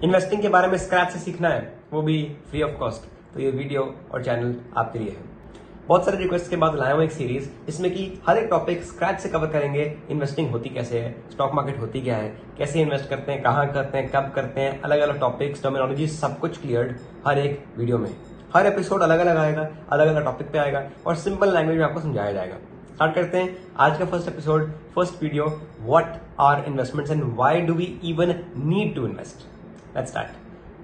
Investing के बारे में स्क्रैच से सीखना है, वो भी फ्री ऑफ कॉस्ट, तो ये वीडियो और चैनल आपके लिए है। बहुत सारे रिक्वेस्ट के बाद लाया हूं एक सीरीज, इसमें कि हर एक टॉपिक स्क्रैच से कवर करेंगे। इन्वेस्टिंग होती कैसे है, स्टॉक मार्केट होती क्या है, कैसे इन्वेस्ट करते हैं, कहाँ करते हैं, कब करते हैं, अलग अलग टॉपिक्स, टर्मिनोलॉजी, सब कुछ क्लियर्ड हर एक वीडियो में। हर एपिसोड अलग अलग आएगा, अलग अलग टॉपिक पे आएगा और सिंपल लैंग्वेज में आपको समझाया जाएगा। स्टार्ट करते हैं आज का first episode, first video, what are investments and why do we even need to invest. Let's start.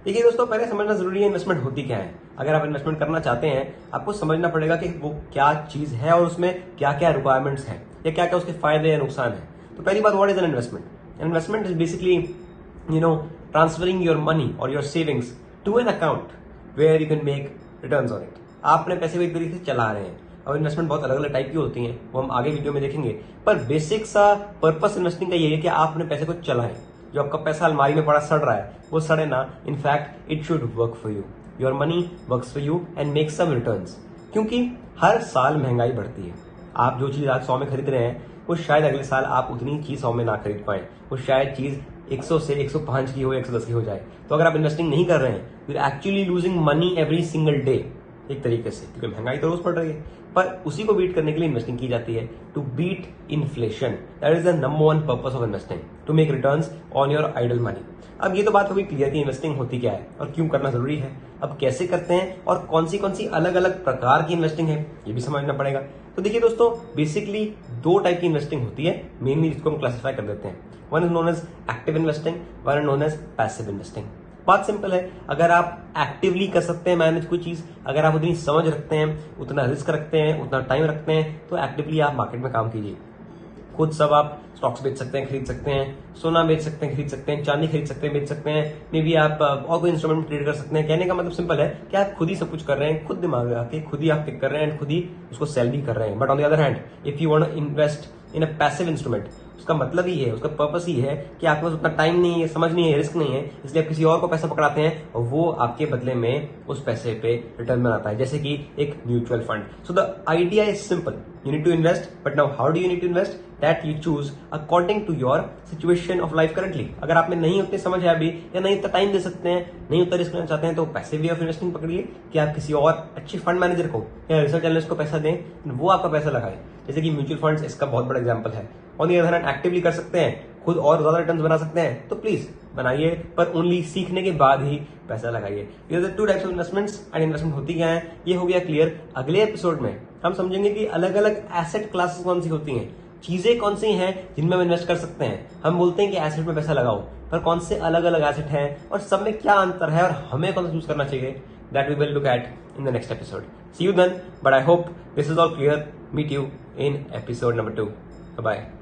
देखिए दोस्तों, पहले समझना जरूरी है इन्वेस्टमेंट होती क्या है। अगर आप इन्वेस्टमेंट करना चाहते हैं, आपको समझना पड़ेगा कि वो क्या चीज है और उसमें क्या क्या रिक्वायरमेंट्स हैं या क्या क्या उसके फायदे या नुकसान है। तो पहली बात, what is an investment. Investment is basically transferring your money और your savings to an account where you can make returns on it. आप अपने पैसे को एक तरीके से चला रहे हैं। और इन्वेस्टमेंट बहुत अलग अलग टाइप की होती हैं, वो हम आगे वीडियो में देखेंगे। पर बेसिक सा पर्पस इन्वेस्टिंग का ये है कि आप अपने पैसे को चलाएं। जो आपका पैसा अलमारी में पड़ा सड़ रहा है, वो सड़े ना। In fact it should work for you, your money works for you and make some returns. क्योंकि हर साल महंगाई बढ़ती है। आप जो चीज आज 100 में खरीद रहे हैं, वो शायद अगले साल आप उतनी चीज 100 में ना खरीद पाए। वो शायद चीज 100 से 105 की हो, 110 की हो जाए। तो अगर आप इन्वेस्टिंग नहीं कर रहे हैं, you are actually losing money every single day, एक तरीके से, क्योंकि महंगाई तो रोज बढ़ रही है। पर उसी को बीट करने के लिए इन्वेस्टिंग की जाती है, to beat inflation. That is the number one purpose of investing, to make returns on your idle money. अब ये तो बात होगी क्लियर कि इन्वेस्टिंग होती क्या है और क्यों करना जरूरी है, अब कैसे करते हैं और कौन सी अलग अलग प्रकार की इन्वेस्टिंग है, ये भी समझना पड़ेगा। तो देखिए दोस्तों, बेसिकली दो टाइप की इन्वेस्टिंग होती है, मेनली जिसको हम क्लासिफाई कर देते हैं। One is known as active investing, one is known as passive investing. बात सिंपल है, अगर आप एक्टिवली कर सकते हैं मैनेज कोई चीज, अगर आप उतनी समझ रखते हैं, उतना रिस्क रखते हैं, उतना टाइम रखते हैं, तो एक्टिवली आप मार्केट में काम कीजिए। खुद सब आप स्टॉक्स बेच सकते हैं, खरीद सकते हैं, सोना बेच सकते हैं, खरीद सकते हैं, चांदी खरीद सकते हैं, बेच सकते हैं, मे बी आप और कोई इंस्ट्रूमेंट ट्रेड कर सकते हैं। कहने का मतलब सिंपल है कि आप खुद ही सब कुछ कर रहे हैं, खुद दिमाग लगा के खुद ही आप पिक कर रहे हैं एंड खुद ही उसको सेल भी कर रहे हैं। But on the other hand, if you want to invest in a passive instrument, उसका मतलब ही है, उसका पर्पस ही है कि आपके पास उतना टाइम नहीं है, समझ नहीं है, रिस्क नहीं है, इसलिए आप किसी और को पैसा पकड़ाते हैं और वो आपके बदले में उस पैसे पे रिटर्न बनाता है, जैसे कि एक mutual fund. So the idea is simple, you need to invest, but now how do you need to invest, that you choose according to your situation of life currently. अगर आप में नहीं उतनी समझ है अभी, या नहीं उतना टाइम दे सकते हैं, नहीं उतना रिस्क लेना चाहते हैं, तो पैसिव वे ऑफ इन्वेस्टिंग पकड़िए कि आप किसी और अच्छे फंड मैनेजर को या रिसर्च एनालिस्ट को पैसा दें, वो आपका पैसा लगाए, जैसे कि म्यूचुअल फंड्स इसका बहुत बड़ा एग्जांपल है। On the other hand, actively कर सकते हैं, खुद और ज्यादा रिटर्न्स बना सकते हैं, तो प्लीज बनाइए, पर ओनली सीखने के बाद ही पैसा लगाइए। ये two types of investments and investment होती क्या है, ये हो गया क्लियर। अगले एपिसोड में हम समझेंगे कि अलग अलग एसेट क्लासेस कौन सी होती हैं, चीजें कौन सी हैं जिनमें हम इन्वेस्ट कर सकते हैं। हम बोलते हैं कि एसेट में पैसा लगाओ, पर कौन से अलग अलग एसेट हैं और सब में क्या अंतर है और हमें कौन सा चूज करना चाहिए, that we will look at in the next episode. See you then, but I hope this is all clear. Meet you in episode number 2. Bye-bye.